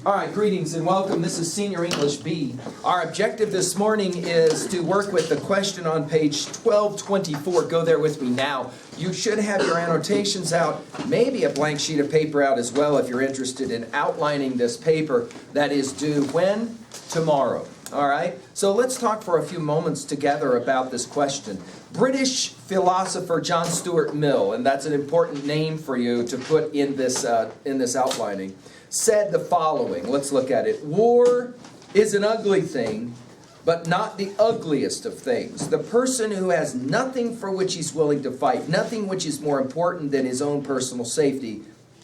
All right, greetings and welcome. This is Senior English B. Our objective this morning is to work with the question on page 1224. Go there with me now. You should have your annotations out, maybe a blank sheet of paper out as well if you're interested in outlining this paper that is due when? Tomorrow. All right? So let's talk for a few moments together about this question. British philosopher John Stuart Mill, and that's an important name for you to put in this outlining, said the following. Let's look at it. War is an ugly thing, but not the ugliest of things. The person who has nothing for which he's willing to fight, nothing which is more important than his own personal safety,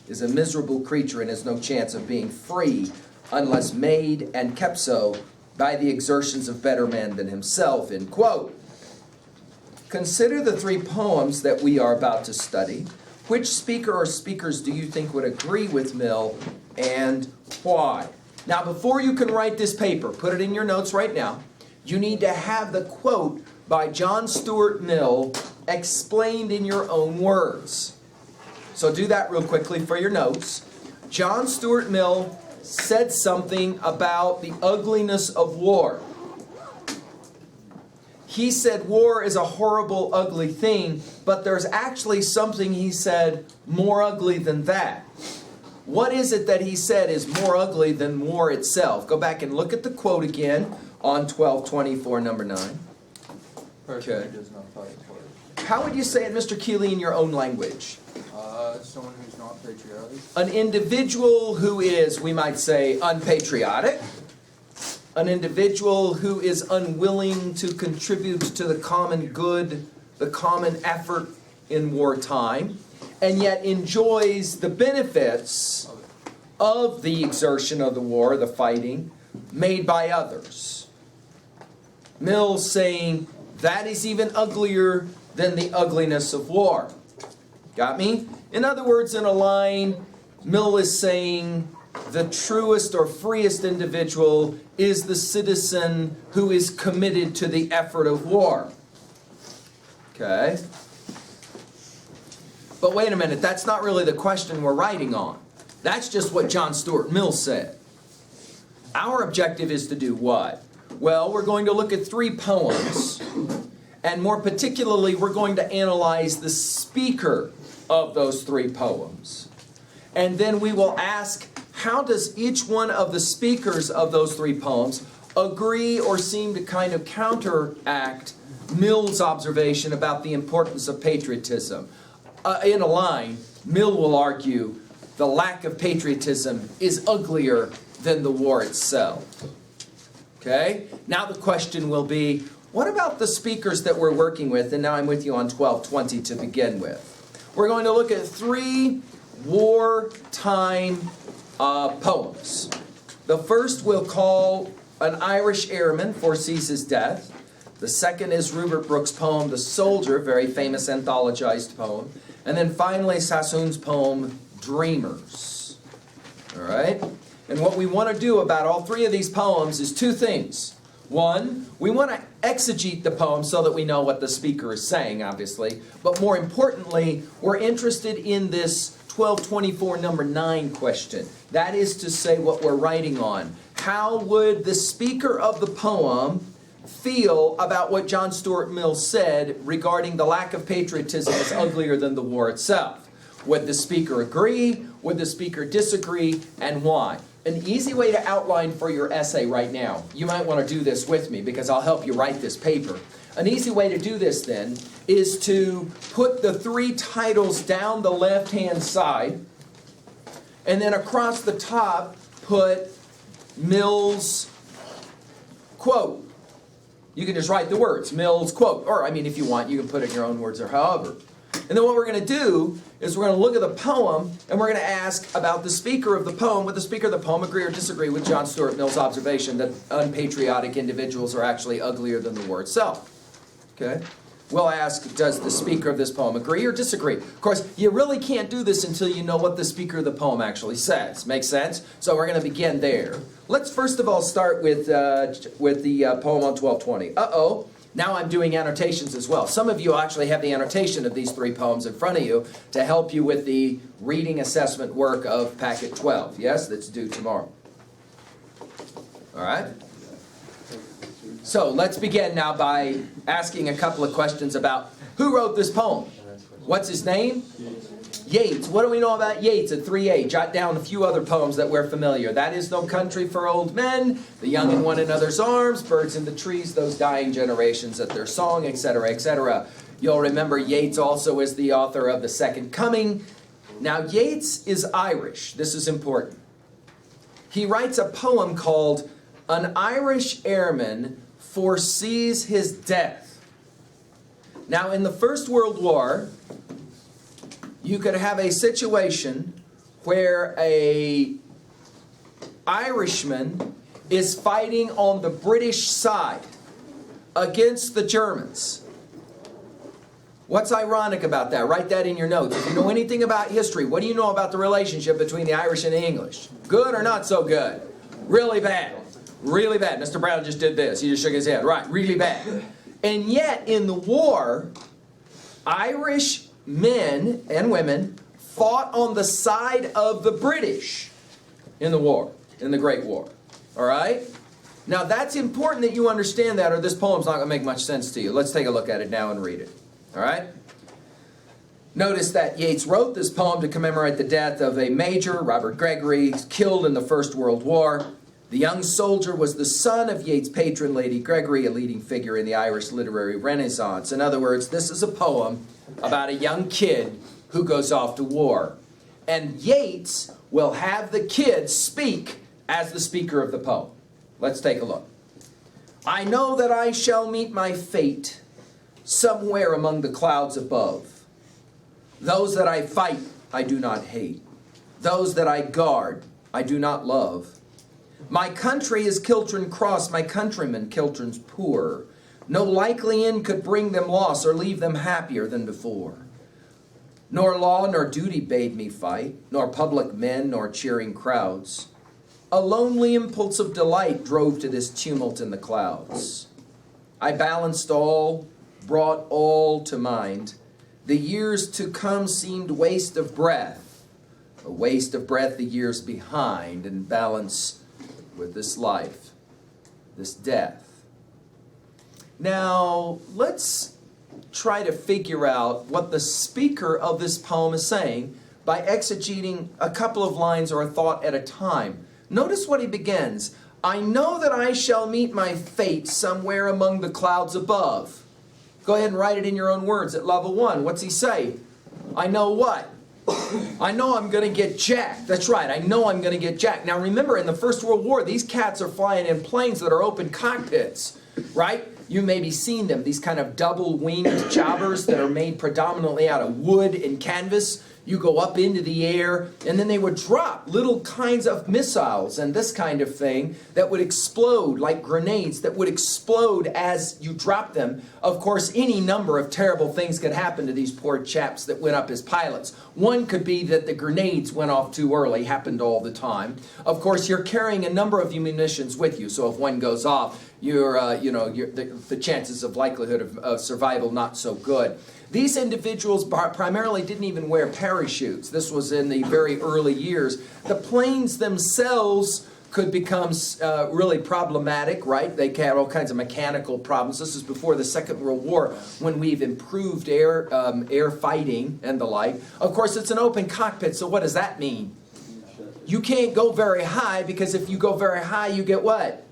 is a miserable creature and has no chance of being free unless made and kept so by the exertions of better men than himself, end quote. Consider the three poems that we are about to study. Which speaker or speakers do you think would agree with Mill and why? Now, before you can write this paper, put it in your notes right now, you need to have the quote by John Stuart Mill explained in your own words. So do that real quickly for your notes. John Stuart Mill said something about the ugliness of war. He said war is a horrible, ugly thing, but there's actually something he said more ugly than that. What is it that he said is more ugly than war itself? Go back and look at the quote again on 1224, number 9. Person who does not fight for it. How would you say it, Mr. Keeley, in your own language? Someone who's not patriotic. An individual who is, we might say, unpatriotic. An individual who is unwilling to contribute to the common good, the common effort in wartime, and yet enjoys the benefits of the exertion of the war, the fighting, made by others. Mill's saying that is even uglier than the ugliness of war. Got me? In other words, in a line, Mill is saying the truest or freest individual is the citizen who is committed to the effort of war. Okay? But wait a minute, that's not really the question we're writing on. That's just what John Stuart Mill said. Our objective is to do what? Well, we're going to look at three poems, and more particularly, we're going to analyze the speaker of those three poems. And then we will ask, how does each one of the speakers of those three poems agree or seem to kind of counteract Mill's observation about the importance of patriotism? In a line, Mill will argue the lack of patriotism is uglier than the war itself. Okay? Now the question will be, what about the speakers that we're working with? And now I'm with you on 1220 to begin with. We're going to look at three wartime poems. The first we'll call An Irish Airman Foresees His Death. The second is Rupert Brooke's poem, The Soldier, very famous anthologized poem. And then finally, Sassoon's poem, Dreamers. All right? And what we want to do about all three of these poems is two things. One, we want to exegete the poem so that we know what the speaker is saying, obviously. But more importantly, we're interested in this 1224 number 9 question. That is to say what we're writing on. How would the speaker of the poem feel about what John Stuart Mill said regarding the lack of patriotism as uglier than the war itself? Would the speaker agree? Would the speaker disagree? And why? An easy way to outline for your essay right now, you might want to do this with me because I'll help you write this paper. An easy way to do this then is to put the three titles down the left-hand side and then across the top put Mill's quote. You can just write the words, Mill's quote. Or, I mean, if you want, you can put it in your own words or however. And then what we're going to do is we're going to look at the poem and we're going to ask about the speaker of the poem. Would the speaker of the poem agree or disagree with John Stuart Mill's observation that unpatriotic individuals are actually uglier than the war itself? Okay? We'll ask, does the speaker of this poem agree or disagree? Of course, you really can't do this until you know what the speaker of the poem actually says. Make sense? So we're going to begin there. Let's first of all start with the poem on 1220. Uh-oh. Now I'm doing annotations as well. Some of you actually have the annotation of these three poems in front of you to help you with the reading assessment work of Packet 12. Yes, that's due tomorrow. All right? So let's begin now by asking a couple of questions about who wrote this poem. What's his name? Yeats. What do we know about Yeats at 3A? Jot down a few other poems that we're familiar. That is No Country for Old Men, The Young in One Another's Arms, Birds in the Trees, Those Dying Generations at Their Song, etc., etc. You'll remember Yeats also is the author of The Second Coming. Now, Yeats is Irish. This is important. He writes a poem called An Irish Airman Foresees His Death. Now, in the First World War, you could have a situation where a Irishman is fighting on the British side against the Germans. What's ironic about that? Write that in your notes. If you know anything about history, what do you know about the relationship between the Irish and the English? Good or not so good? Really bad. Really bad. Mr. Brown just did this. He just shook his head. Right, really bad. And yet, in the war, Irish men and women fought on the side of the British in the war, in the Great War. All right? Now, that's important that you understand that, or this poem's not going to make much sense to you. Let's take a look at it now and read it. All right? Notice that Yeats wrote this poem to commemorate the death of a major, Robert Gregory, killed in the First World War. The young soldier was the son of Yeats' patron, Lady Gregory, a leading figure in the Irish literary Renaissance. In other words, this is a poem about a young kid who goes off to war. And Yeats will have the kid speak as the speaker of the poem. Let's take a look. I know that I shall meet my fate somewhere among the clouds above. Those that I fight, I do not hate. Those that I guard, I do not love. My country is Kiltrin Cross, my countrymen Kiltrin's poor. No likely end could bring them loss or leave them happier than before. Nor law nor duty bade me fight, nor public men nor cheering crowds. A lonely impulse of delight drove to this tumult in the clouds. I balanced all, brought all to mind. The years to come seemed waste of breath, a waste of breath the years behind, and balance with this life, this death. Now, let's try to figure out what the speaker of this poem is saying by exegeting a couple of lines or a thought at a time. Notice what he begins. I know that I shall meet my fate somewhere among the clouds above. Go ahead and write it in your own words at level 1. What's he say? I know what? I know I'm going to get jacked. That's right, I know I'm going to get jacked. Now remember, in the First World War, these cats are flying in planes that are open cockpits, right? You maybe seen them, these kind of double-winged jobbers that are made predominantly out of wood and canvas. You go up into the air, and then they would drop little kinds of missiles and this kind of thing that would explode like grenades that would explode as you drop them. Of course, any number of terrible things could happen to these poor chaps that went up as pilots. One could be that the grenades went off too early, happened all the time. Of course, you're carrying a number of munitions with you, so if one goes off, the chances of likelihood of survival not so good. These individuals primarily didn't even wear parachutes. This was in the very early years. The planes themselves could become really problematic, right? They had all kinds of mechanical problems. This is before the Second World War, when we've improved air fighting and the like. Of course, it's an open cockpit, so what does that mean? You can't go very high, because if you go very high, you get what?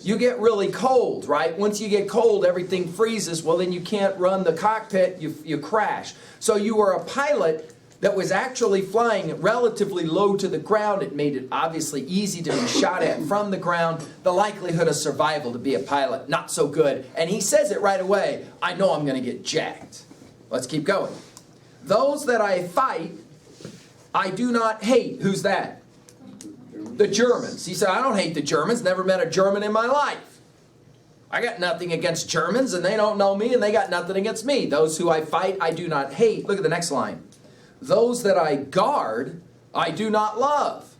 You get really cold, right? Once you get cold, everything freezes. Well, then you can't run the cockpit, you crash. So you were a pilot that was actually flying relatively low to the ground. It made it obviously easy to be shot at from the ground. The likelihood of survival to be a pilot, not so good. And he says it right away, I know I'm going to get jacked. Let's keep going. Those that I fight, I do not hate. Who's that? The Germans. He said, I don't hate the Germans. Never met a German in my life. I got nothing against Germans, and they don't know me, and they got nothing against me. Those who I fight, I do not hate. Look at the next line. Those that I guard, I do not love.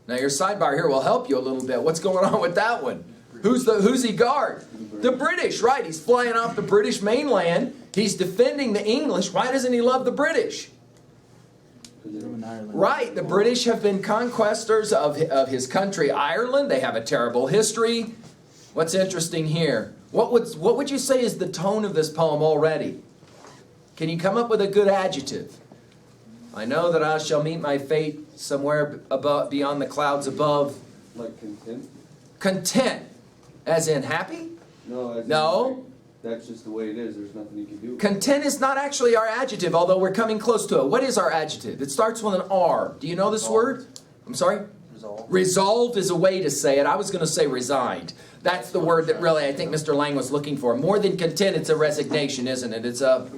Now your sidebar here will help you a little bit. What's going on with that one? Who's he guard? The British, right. He's flying off the British mainland. He's defending the English. Why doesn't he love the British? in Ireland. Right, the British have been conquestors of his country, Ireland. They have a terrible history. What's interesting here? What would you say is the tone of this poem already? Can you come up with a good adjective? I know that I shall meet my fate somewhere above, beyond the clouds above. Like content? Content, as in happy? No. No. That's just the way it is. There's nothing you can do. Content is not actually our adjective, although we're coming close to it. What is our adjective? It starts with an R. Do you know this word? I'm sorry? Resolve. Resolved is a way to say it. I was going to say resigned. That's the word that really I think Mr. Lang was looking for. More than content, it's a resignation, isn't it? It's a,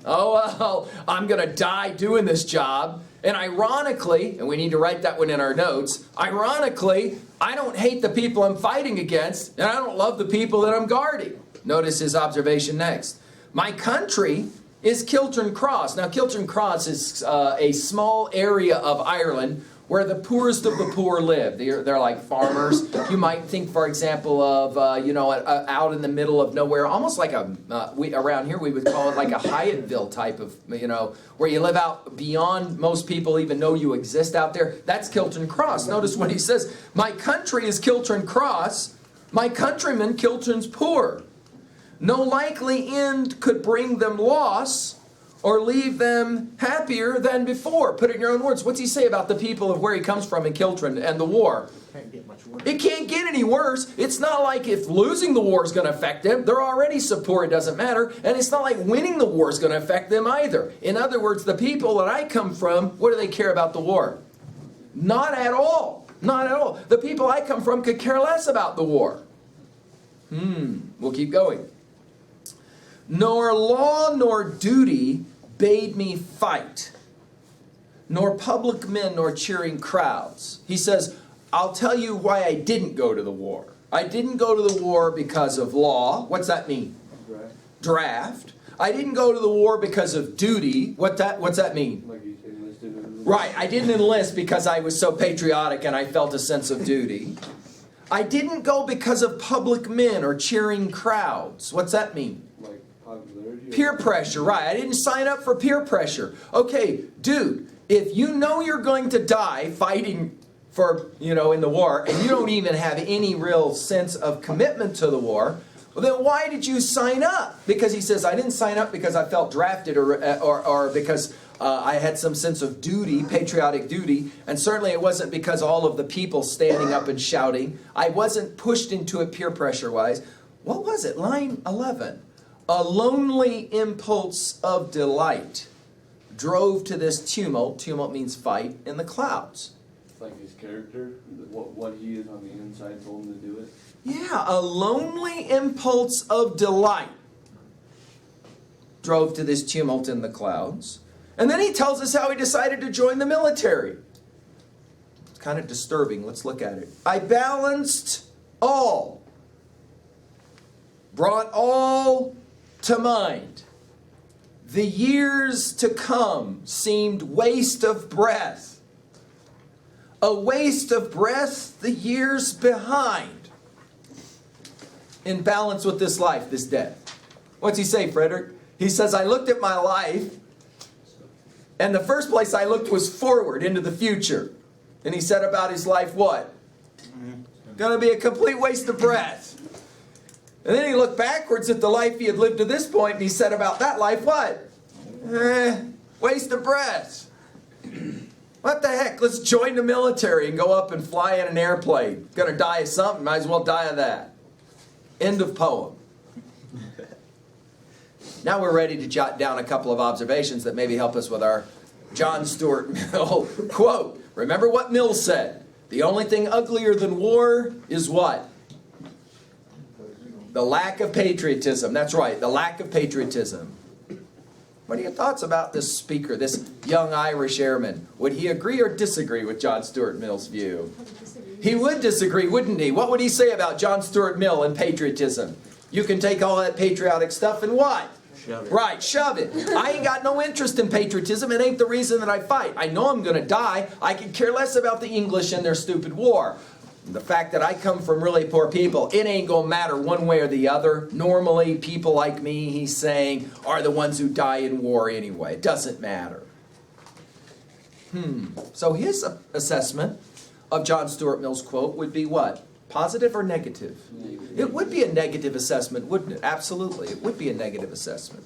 oh, well, I'm going to die doing this job. And ironically, and we need to write that one in our notes, ironically, I don't hate the people I'm fighting against, and I don't love the people that I'm guarding. Notice his observation next. My country is Kiltern Cross. Now, Kiltern Cross is a small area of Ireland where the poorest of the poor live. They're like farmers. You might think, for example, of, out in the middle of nowhere, almost like around here we would call it like a Hyattville type of, where you live out beyond most people even know you exist out there. That's Kiltern Cross. Notice what he says. My country is Kiltern Cross. My countrymen, Kiltern's poor. No likely end could bring them loss or leave them happier than before. Put it in your own words. What's he say about the people of where he comes from in Kiltern and the war? Can't get much worse. It can't get any worse. It's not like if losing the war is going to affect them. They're already so poor it doesn't matter. And it's not like winning the war is going to affect them either. In other words, the people that I come from, what do they care about the war? Not at all. Not at all. The people I come from could care less about the war. We'll keep going. Nor law nor duty bade me fight, nor public men nor cheering crowds. He says, I'll tell you why I didn't go to the war. I didn't go to the war because of law. What's that mean? Draft. I didn't go to the war because of duty. What's that mean? Like you enlisted in. Right, I didn't enlist because I was so patriotic and I felt a sense of duty. I didn't go because of public men or cheering crowds. What's that mean? Like popularity? Peer pressure, right. I didn't sign up for peer pressure. Okay, dude, if you know you're going to die fighting for, in the war, and you don't even have any real sense of commitment to the war, well, then why did you sign up? Because he says, I didn't sign up because I felt drafted or because I had some sense of duty, patriotic duty, and certainly it wasn't because all of the people standing up and shouting. I wasn't pushed into it peer pressure-wise. What was it? Line 11. A lonely impulse of delight drove to this tumult. Tumult means fight in the clouds. It's like his character, what he is on the inside told him to do it. Yeah, a lonely impulse of delight drove to this tumult in the clouds. And then he tells us how he decided to join the military. It's kind of disturbing. Let's look at it. I balanced all, brought all to mind. The years to come seemed waste of breath. A waste of breath the years behind. In balance with this life, this death. What's he say, Frederick? He says, I looked at my life, and the first place I looked was forward into the future. And he said about his life, what? Gonna be a complete waste of breath. And then he looked backwards at the life he had lived to this point, and he said about that life, what? Waste of breath. What the heck? Let's join the military and go up and fly in an airplane. Gonna die of something, might as well die of that. End of poem. Now we're ready to jot down a couple of observations that maybe help us with our John Stuart Mill quote. Remember what Mill said. The only thing uglier than war is what? The lack of patriotism. That's right, the lack of patriotism. What are your thoughts about this speaker, this young Irish airman? Would he agree or disagree with John Stuart Mill's view? He would disagree, wouldn't he? What would he say about John Stuart Mill and patriotism? You can take all that patriotic stuff and what? Shove it. Right, shove it. I ain't got no interest in patriotism. It ain't the reason that I fight. I know I'm going to die. I could care less about the English and their stupid war. The fact that I come from really poor people, it ain't going to matter one way or the other. Normally, people like me, he's saying, are the ones who die in war anyway. It doesn't matter. So his assessment of John Stuart Mill's quote would be what? Positive or negative? Negative. It would be a negative assessment, wouldn't it? Absolutely, it would be a negative assessment.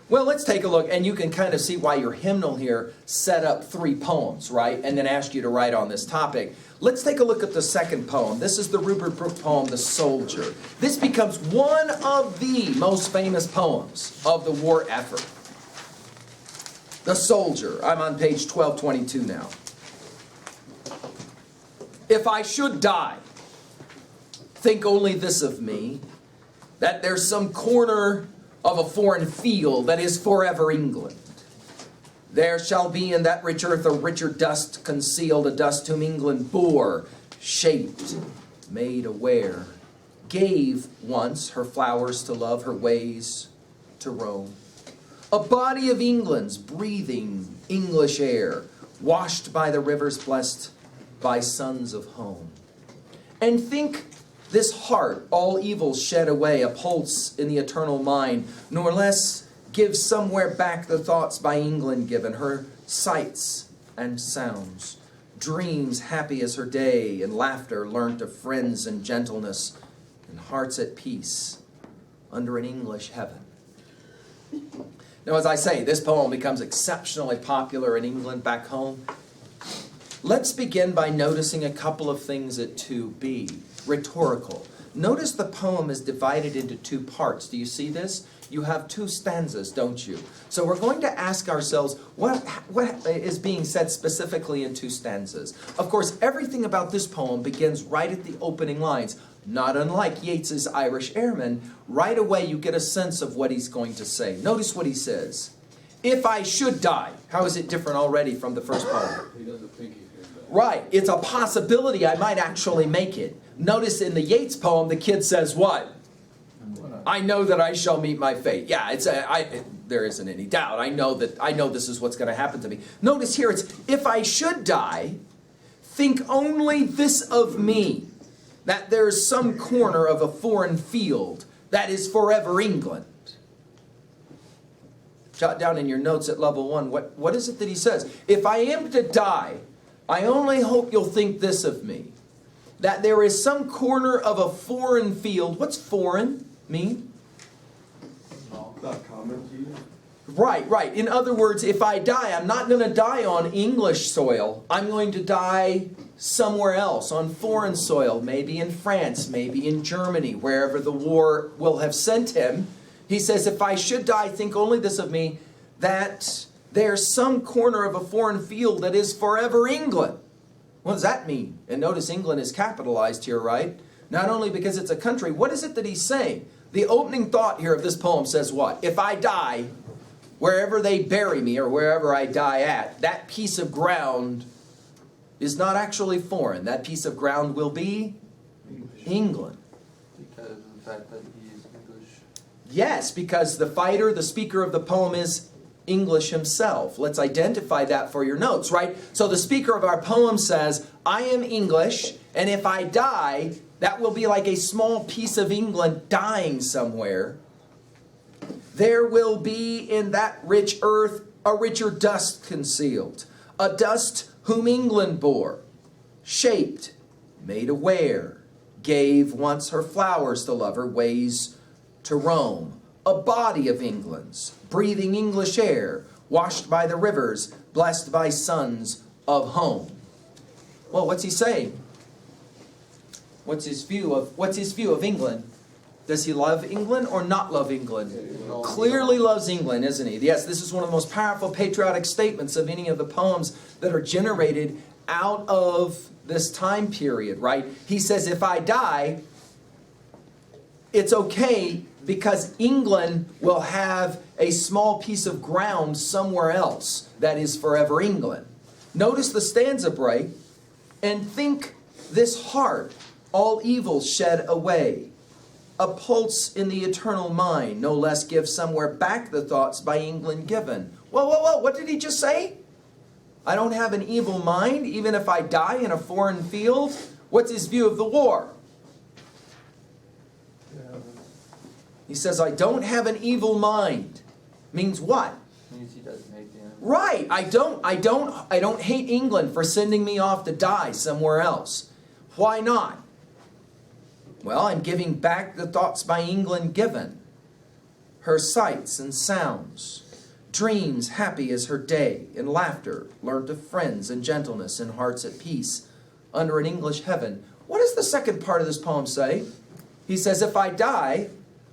Well, let's take a look, and you can kind of see why your hymnal here set up 3 poems, right? And then ask you to write on this topic. Let's take a look at the second poem. This is the Rupert Brooke poem, The Soldier. This becomes one of the most famous poems of the war effort. The Soldier. I'm on page 1222 now. If I should die, think only this of me, that there's some corner of a foreign field that is forever England. There shall be in that rich earth a richer dust concealed, a dust whom England bore, shaped, made aware, gave once her flowers to love, her ways to roam. A body of England's breathing English air, washed by the rivers, blessed by sons of home. And think this heart, all evils shed away, a pulse in the eternal mind, nor less gives somewhere back the thoughts by England given, her sights and sounds, dreams happy as her day, and laughter learnt of friends and gentleness, and hearts at peace under an English heaven. Now, as I say, this poem becomes exceptionally popular in England back home. Let's begin by noticing a couple of things at 2b. Rhetorical. Notice the poem is divided into 2 parts. Do you see this? You have 2 stanzas, don't you? So we're going to ask ourselves, what is being said specifically in 2 stanzas? Of course, everything about this poem begins right at the opening lines. Not unlike Yeats's Irish Airman, right away you get a sense of what he's going to say. Notice what he says. If I should die. How is it different already from the first poem? He doesn't think he's going to die. Right. It's a possibility I might actually make it. Notice in the Yeats poem, the kid says what? I know that I shall meet my fate. Yeah, there isn't any doubt. I know this is what's going to happen to me. Notice here it's, if I should die, think only this of me, that there's some corner of a foreign field that is forever England. Jot down in your notes at level 1, what is it that he says? If I am to die, I only hope you'll think this of me, that there is some corner of a foreign field. What's foreign mean? Not common to you? Right. In other words, if I die, I'm not going to die on English soil. I'm going to die somewhere else, on foreign soil, maybe in France, maybe in Germany, wherever the war will have sent him. He says, if I should die, think only this of me, that there's some corner of a foreign field that is forever England. What does that mean? And notice England is capitalized here, right? Not only because it's a country, what is it that he's saying? The opening thought here of this poem says what? If I die, wherever they bury me or wherever I die at, that piece of ground is not actually foreign. That piece of ground will be England. Because of the fact that he is English. Yes, because the fighter, the speaker of the poem is English himself. Let's identify that for your notes, right? So the speaker of our poem says, I am English, and if I die, that will be like a small piece of England dying somewhere. There will be in that rich earth a richer dust concealed, a dust whom England bore, shaped, made aware, gave once her flowers to love, her ways to roam. A body of England's, breathing English air, washed by the rivers, blessed by sons of home. Well, what's he saying? What's his view of England? Does he love England or not love England? Clearly loves England, isn't he? Yes, this is one of the most powerful patriotic statements of any of the poems that are generated out of this time period, right? He says, if I die, it's okay because England will have a small piece of ground somewhere else that is forever England. Notice the stanza break, and think this heart, all evils shed away. A pulse in the eternal mind, no less gives somewhere back the thoughts by England given. Whoa, what did he just say? I don't have an evil mind, even if I die in a foreign field? What's his view of the war? He says, I don't have an evil mind. Means what? Means he doesn't hate the enemy. Right. I don't hate England for sending me off to die somewhere else. Why not? Well, I'm giving back the thoughts by England given. Her sights and sounds, dreams happy as her day, in laughter, learnt of friends and gentleness, in hearts at peace, under an English heaven. What does the second part of this poem say? He says, if I die,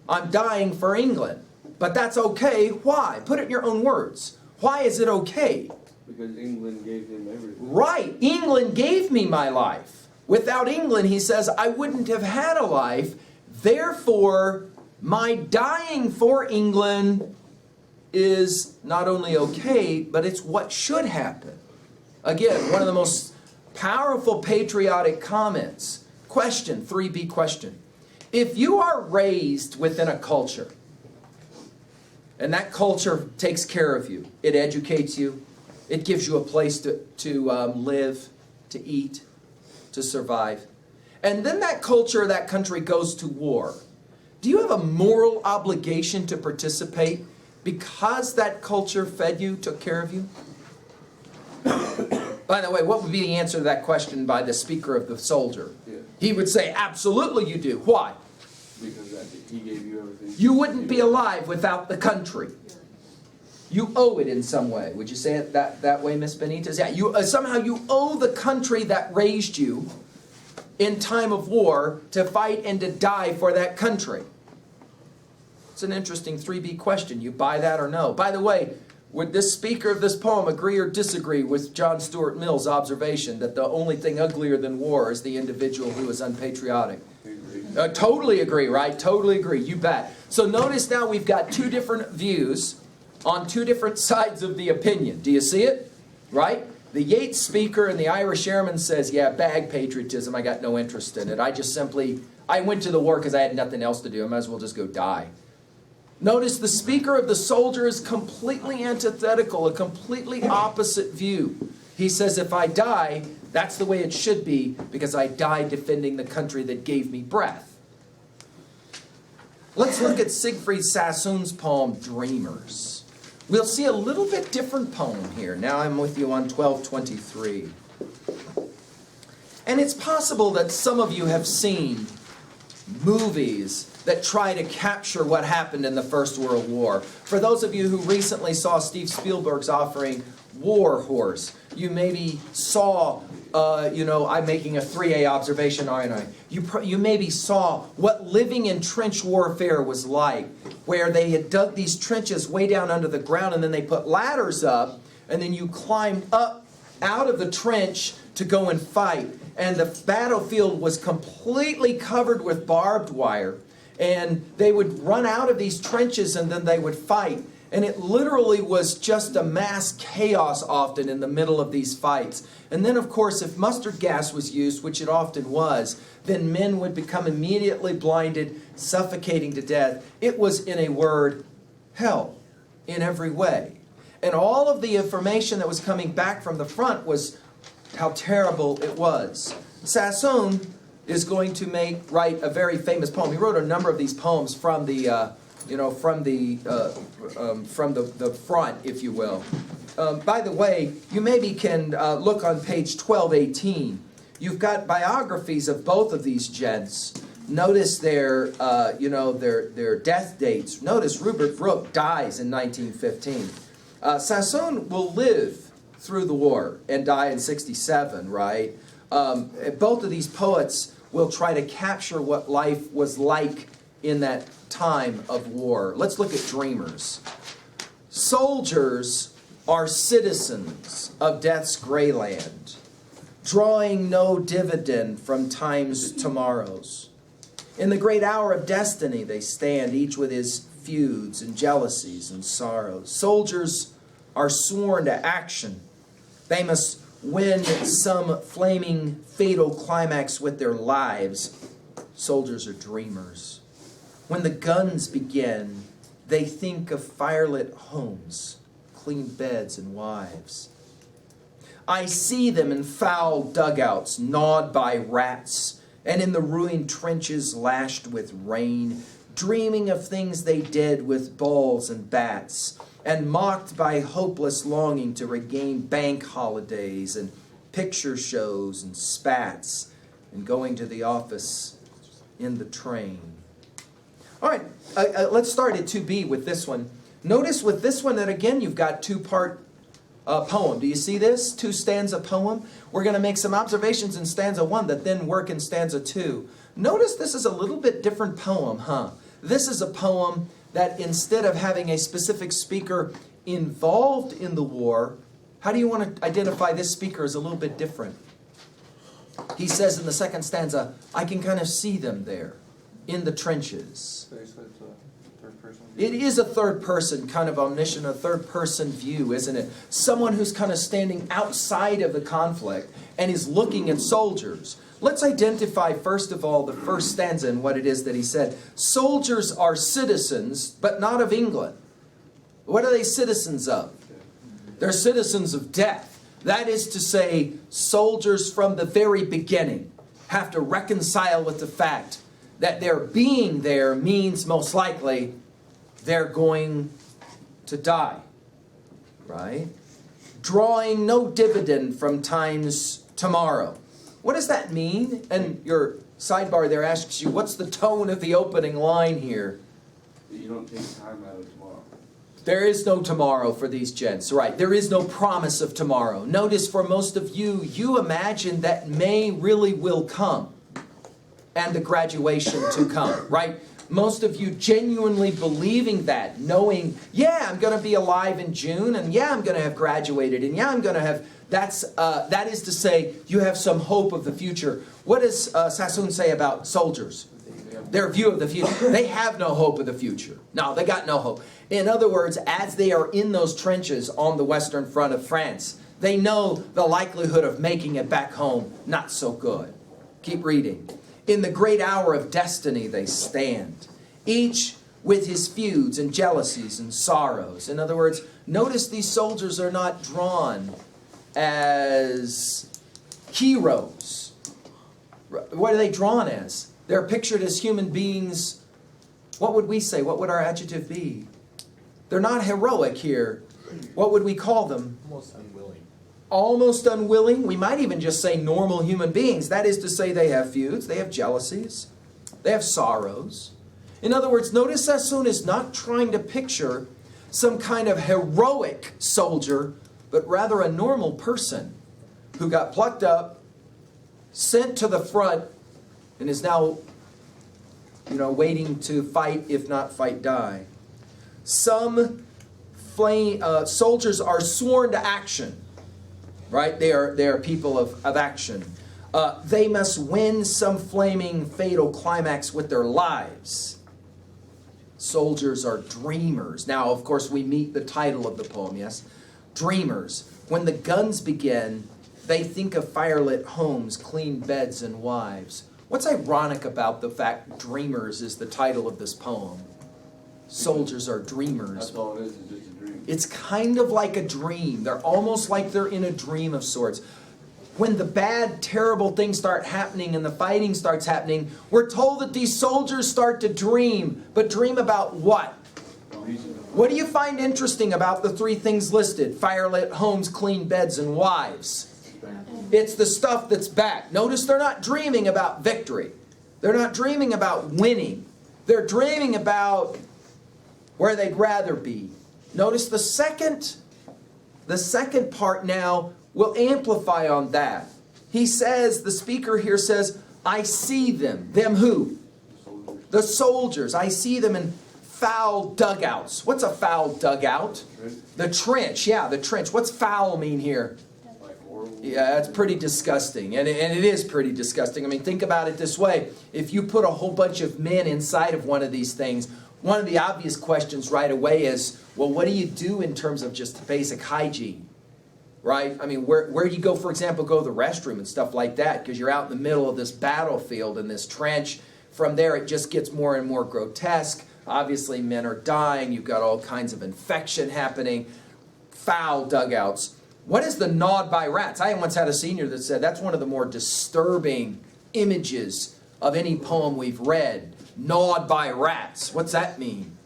I'm dying for England. But that's okay. Why? Put it in your own words. Why is it okay? Because England gave him everything. Right. England gave me my life. Without England, he says, I wouldn't have had a life. Therefore, my dying for England is not only okay, but it's what should happen. Again, one of the most powerful patriotic comments. Question, 3B question. If you are raised within a culture, and that culture takes care of you, it educates you, it gives you a place to live, to eat, to survive, and then that culture, that country goes to war, do you have a moral obligation to participate because that culture fed you, took care of you? By the way, what would be the answer to that question by the speaker of the soldier? Yeah. He would say, absolutely you do. Why? Because he gave you everything. You wouldn't be alive without the country. You owe it in some way. Would you say it that way, Miss Benitez? Yeah, somehow you owe the country that raised you in time of war to fight and to die for that country. It's an interesting 3B question. You buy that or no? By the way, would this speaker of this poem agree or disagree with John Stuart Mill's observation that the only thing uglier than war is the individual who is unpatriotic? Totally agree, right? Totally agree. You bet. So notice now we've got two different views on two different sides of the opinion. Do you see it? Right? The Yeats speaker and the Irish airman says, yeah, bag patriotism, I got no interest in it. I went to the war because I had nothing else to do. I might as well just go die. Notice the speaker of the soldier is completely antithetical, a completely opposite view. He says, if I die, that's the way it should be because I died defending the country that gave me breath. Let's look at Siegfried Sassoon's poem, Dreamers. We'll see a little bit different poem here. Now I'm with you on 1223. And it's possible that some of you have seen movies that try to capture what happened in the First World War. For those of you who recently saw Steve Spielberg's offering War Horse, you maybe saw, I'm making a 3A observation, aren't I? You maybe saw what living in trench warfare was like, where they had dug these trenches way down under the ground and then they put ladders up and then you climbed up out of the trench to go and fight. And the battlefield was completely covered with barbed wire. And they would run out of these trenches and then they would fight. And it literally was just a mass chaos often in the middle of these fights. And then, of course, if mustard gas was used, which it often was, then men would become immediately blinded, suffocating to death. It was, in a word, hell in every way. And all of the information that was coming back from the front was how terrible it was. Sassoon is going to write a very famous poem. He wrote a number of these poems from the front, if you will. By the way, you maybe can look on page 1218. You've got biographies of both of these gents. Notice their death dates. Notice Rupert Brooke dies in 1915. Sassoon will live through the war and die in 67, right? Both of these poets will try to capture what life was like in that time of war. Let's look at Dreamers. Soldiers are citizens of death's gray land, drawing no dividend from time's tomorrows. In the great hour of destiny they stand, each with his feuds and jealousies and sorrows. Soldiers are sworn to action. They must win some flaming, fatal climax with their lives. Soldiers are dreamers. When the guns begin, they think of firelit homes, clean beds and wives. I see them in foul dugouts, gnawed by rats, and in the ruined trenches lashed with rain, dreaming of things they did with balls and bats, and mocked by hopeless longing to regain bank holidays and picture shows and spats and going to the office in the train. All right, let's start at 2B with this one. Notice with this one that again you've got two-part poem. Do you see this? Two-stanza poem. We're going to make some observations in stanza 1 that then work in stanza 2. Notice this is a little bit different poem, huh? This is a poem that instead of having a specific speaker involved in the war, how do you want to identify this speaker as a little bit different? He says in the second stanza, I can kind of see them there in the trenches. So it's a third person view? It is a third person, kind of omniscient, a third person view, isn't it? Someone who's kind of standing outside of the conflict and is looking at soldiers. Let's identify, first of all, the first stanza and what it is that he said. Soldiers are citizens, but not of England. What are they citizens of? They're citizens of death. That is to say, soldiers from the very beginning have to reconcile with the fact that their being there means most likely they're going to die. Right? Drawing no dividend from time's tomorrow. What does that mean? And your sidebar there asks you, what's the tone of the opening line here? You don't take time out of tomorrow. There is no tomorrow for these gents, right? There is no promise of tomorrow. Notice for most of you, you imagine that May really will come and the graduation to come, right? Most of you genuinely believing that, knowing, yeah, I'm going to be alive in June, and yeah, I'm going to have graduated, and yeah, I'm going to have, that is to say, you have some hope of the future. What does Sassoon say about soldiers? Their view of the future. They have no hope of the future. No, they got no hope. In other words, as they are in those trenches on the western front of France, they know the likelihood of making it back home not so good. Keep reading. In the great hour of destiny they stand, each with his feuds and jealousies and sorrows. In other words, notice these soldiers are not drawn as heroes. What are they drawn as? They're pictured as human beings. What would we say? What would our adjective be? They're not heroic here. What would we call them? Almost unwilling. Almost unwilling. We might even just say normal human beings. That is to say they have feuds, they have jealousies, they have sorrows. In other words, notice Sassoon is not trying to picture some kind of heroic soldier, but rather a normal person who got plucked up, sent to the front, and is now, waiting to fight, if not fight, die. Some soldiers are sworn to action, right? They are people of action. They must win some flaming, fatal climax with their lives. Soldiers are dreamers. Now, of course, we meet the title of the poem, yes? Dreamers. When the guns begin, they think of firelit homes, clean beds, and wives. What's ironic about the fact Dreamers is the title of this poem? Soldiers are dreamers. That's all it is just a dream. It's kind of like a dream. They're almost like they're in a dream of sorts. When the bad, terrible things start happening and the fighting starts happening, we're told that these soldiers start to dream. But dream about what? What do you find interesting about the three things listed? Firelit homes, clean beds, and wives. It's the stuff that's back. Notice they're not dreaming about victory. They're not dreaming about winning. They're dreaming about where they'd rather be. Notice the second part now will amplify on that. He says, the speaker here says, I see them. Them who? The soldiers. I see them in foul dugouts. What's a foul dugout? The trench. Yeah, the trench. What's foul mean here? Yeah, that's pretty disgusting. And it is pretty disgusting. I mean, think about it this way. If you put a whole bunch of men inside of one of these things, one of the obvious questions right away is, well, what do you do in terms of just basic hygiene? Right? I mean, where do you go, for example, go to the restroom and stuff like that? Because you're out in the middle of this battlefield in this trench. From there, it just gets more and more grotesque. Obviously, men are dying. You've got all kinds of infection happening. Foul dugouts. What is the gnawed by rats? I once had a senior that said that's one of the more disturbing images of any poem we've read. Gnawed by rats. What's that mean?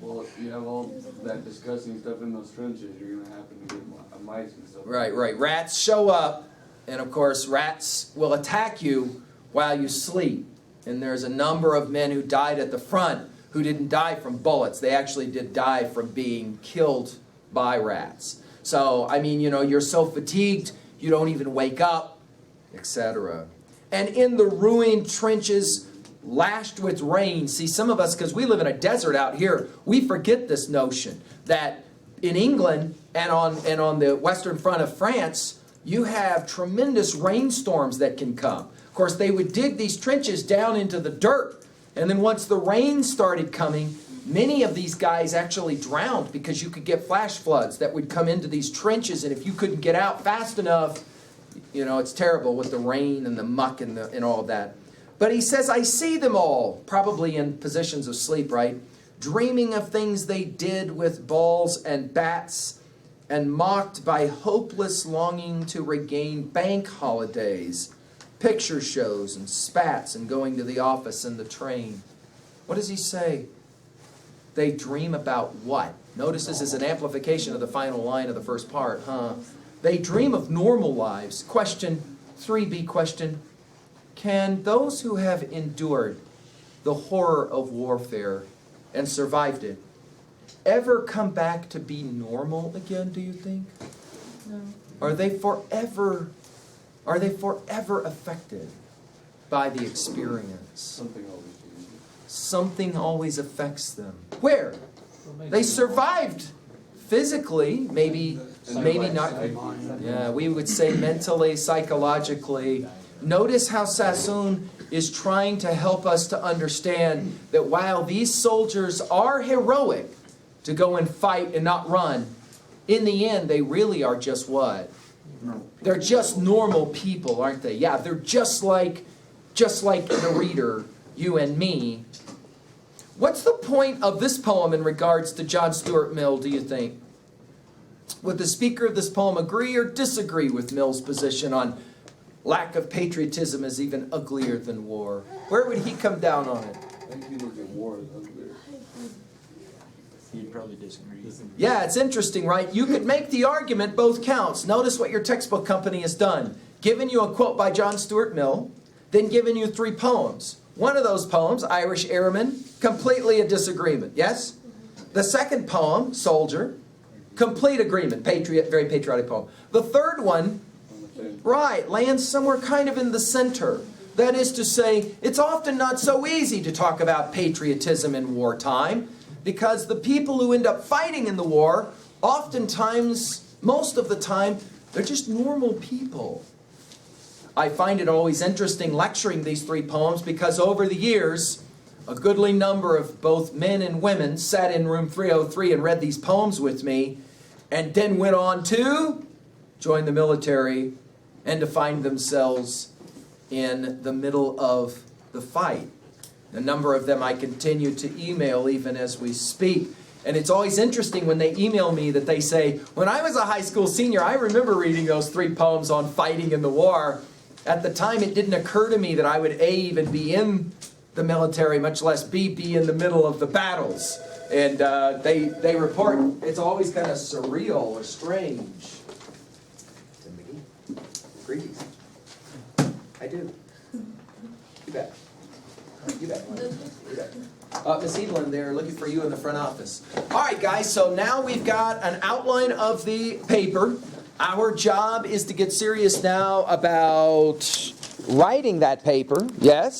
Well, you have all that disgusting stuff in those trenches, you're gonna happen to get mice and stuff. Right. Rats show up, and of course, rats will attack you while you sleep. And there's a number of men who died at the front who didn't die from bullets. They actually did die from being killed by rats. So, I mean, you're so fatigued, you don't even wake up, etc. And in the ruined trenches, lashed with rain. See, some of us, because we live in a desert out here, we forget this notion that in England and on the western front of France, you have tremendous rainstorms that can come. Of course, they would dig these trenches down into the dirt. And then once the rain started coming, many of these guys actually drowned because you could get flash floods that would come into these trenches. And if you couldn't get out fast enough, it's terrible with the rain and the muck and all of that. But he says, I see them all, probably in positions of sleep, right? Dreaming of things they did with balls and bats, and mocked by hopeless longing to regain bank holidays, picture shows and spats, and going to the office and the train. What does he say? They dream about what? Notice this is an amplification of the final line of the first part, huh? They dream of normal lives. Question, 3B question. Can those who have endured the horror of warfare and survived it ever come back to be normal again, do you think? No. Are they forever affected by the experience? Something always changes. Something always affects them. Where? They survived physically, maybe not. Yeah, we would say mentally, psychologically. Notice how Sassoon is trying to help us to understand that while these soldiers are heroic to go and fight and not run, in the end they really are just what? They're just normal people, aren't they? Yeah, they're just like the reader, you and me. What's the point of this poem in regards to John Stuart Mill, do you think? Would the speaker of this poem agree or disagree with Mill's position on lack of patriotism is even uglier than war? Where would he come down on it? I think he looked at war as uglier. He'd probably disagree. Yeah, it's interesting, right? You could make the argument both counts. Notice what your textbook company has done. Given you a quote by John Stuart Mill, then given you 3 poems. One of those poems, Irish Airman, completely a disagreement, yes? The second poem, Soldier, complete agreement, patriot, very patriotic poem. The third one, right, lands somewhere kind of in the center. That is to say, it's often not so easy to talk about patriotism in wartime because the people who end up fighting in the war, oftentimes, most of the time, they're just normal people. I find it always interesting lecturing these 3 poems because over the years, a goodly number of both men and women sat in room 303 and read these poems with me and then went on to join the military and to find themselves in the middle of the fight. A number of them I continue to email even as we speak. And it's always interesting when they email me that they say, when I was a high school senior, I remember reading those 3 poems on fighting in the war. At the time, it didn't occur to me that I would even be in the military, much less be in the middle of the battles. And they report it's always kind of surreal or strange. McGee, greetings. I do. You bet. You bet. You bet. Miss Evelyn, they're looking for you in the front office. All right, guys, so now we've got an outline of the paper. Our job is to get serious now about writing that paper, yes?